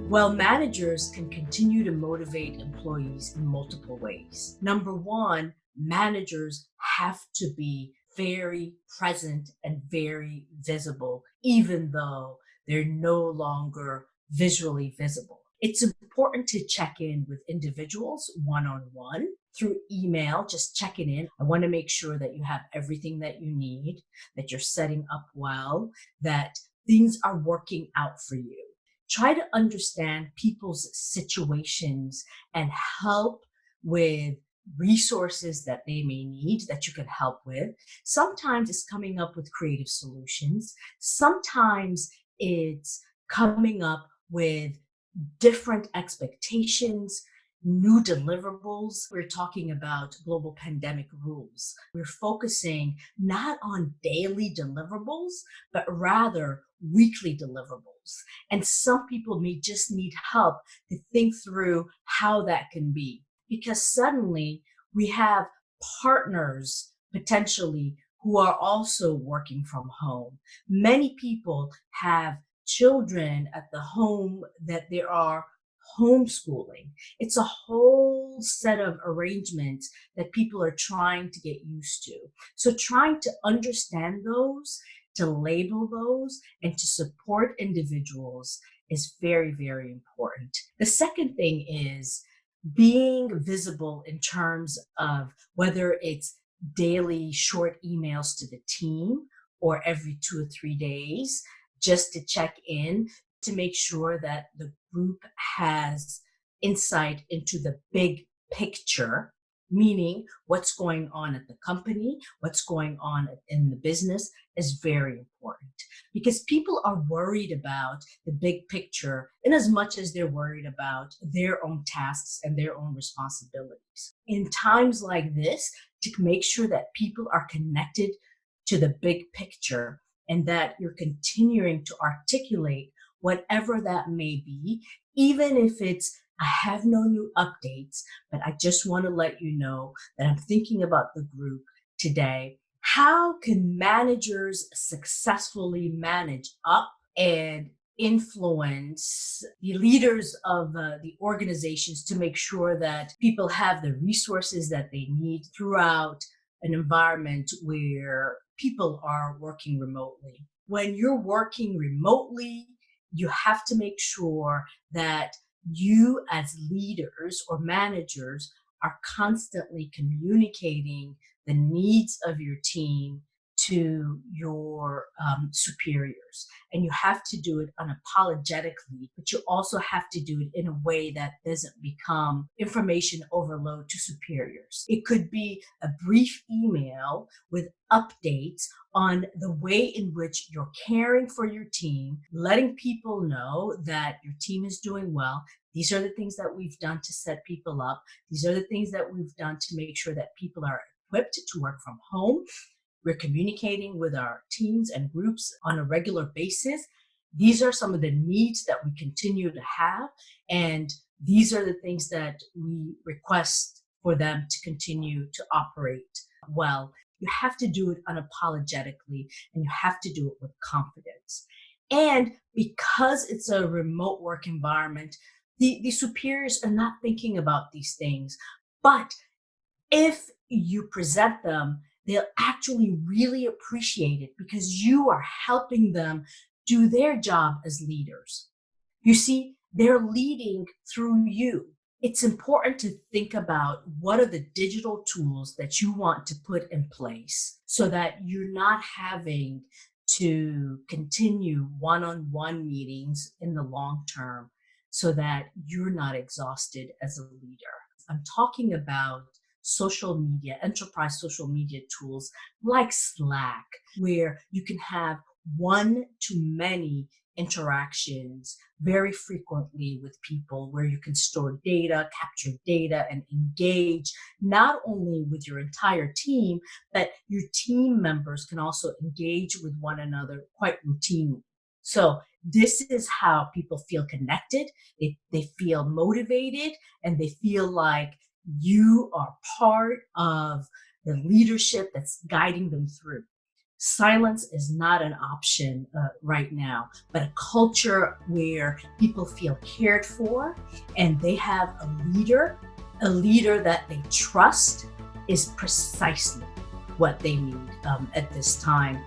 Well, managers can continue to motivate employees in multiple ways. Number one, managers have to be very present and very visible, even though they're no longer visually visible. It's important to check in with individuals one on one through email, just checking in. I want to make sure that you have everything that you need, that you're setting up well, that things are working out for you. Try to understand people's situations and help with resources that they may need that you can help with. Sometimes it's coming up with creative solutions. Sometimes it's coming up with different expectations, new deliverables. We're talking about global pandemic rules. We're focusing not on daily deliverables, but rather weekly deliverables. And some people may just need help to think through how that can be, because suddenly we have partners potentially who are also working from home. Many people have children at the home that they are homeschooling. It's a whole set of arrangements that people are trying to get used to. So trying to understand those, to label those, and to support individuals is very, very important. The second thing is being visible in terms of whether it's daily short emails to the team or every 2 or 3 days, just to check in to make sure that the group has insight into the big picture, meaning what's going on at the company, what's going on in the business is very important because people are worried about the big picture in as much as they're worried about their own tasks and their own responsibilities. In times like this, to make sure that people are connected to the big picture and that you're continuing to articulate whatever that may be, even if it's, I have no new updates, but I just want to let you know that I'm thinking about the group today. How can managers successfully manage up and influence the leaders of the organizations to make sure that people have the resources that they need throughout an environment where people are working remotely? When you're working remotely, you have to make sure that you as leaders or managers are constantly communicating the needs of your team to your superiors. And you have to do it unapologetically, but you also have to do it in a way that doesn't become information overload to superiors. It could be a brief email with updates on the way in which you're caring for your team, letting people know that your team is doing well. These are the things that we've done to set people up. These are the things that we've done to make sure that people are equipped to work from home. We're communicating with our teams and groups on a regular basis. These are some of the needs that we continue to have. And these are the things that we request for them to continue to operate well. You have to do it unapologetically and you have to do it with confidence. And because it's a remote work environment, the superiors are not thinking about these things. But if you present them, they'll actually really appreciate it because you are helping them do their job as leaders. You see, they're leading through you. It's important to think about what are the digital tools that you want to put in place so that you're not having to continue one-on-one meetings in the long term so that you're not exhausted as a leader. I'm talking about social media, enterprise social media tools like Slack, where you can have one-to-many interactions very frequently with people, where you can store data, capture data, and engage not only with your entire team, but your team members can also engage with one another quite routinely. So this is how people feel connected, they feel motivated, and they feel like you are part of the leadership that's guiding them through. Silence is not an option right now, but a culture where people feel cared for and they have a leader that they trust is precisely what they need at this time.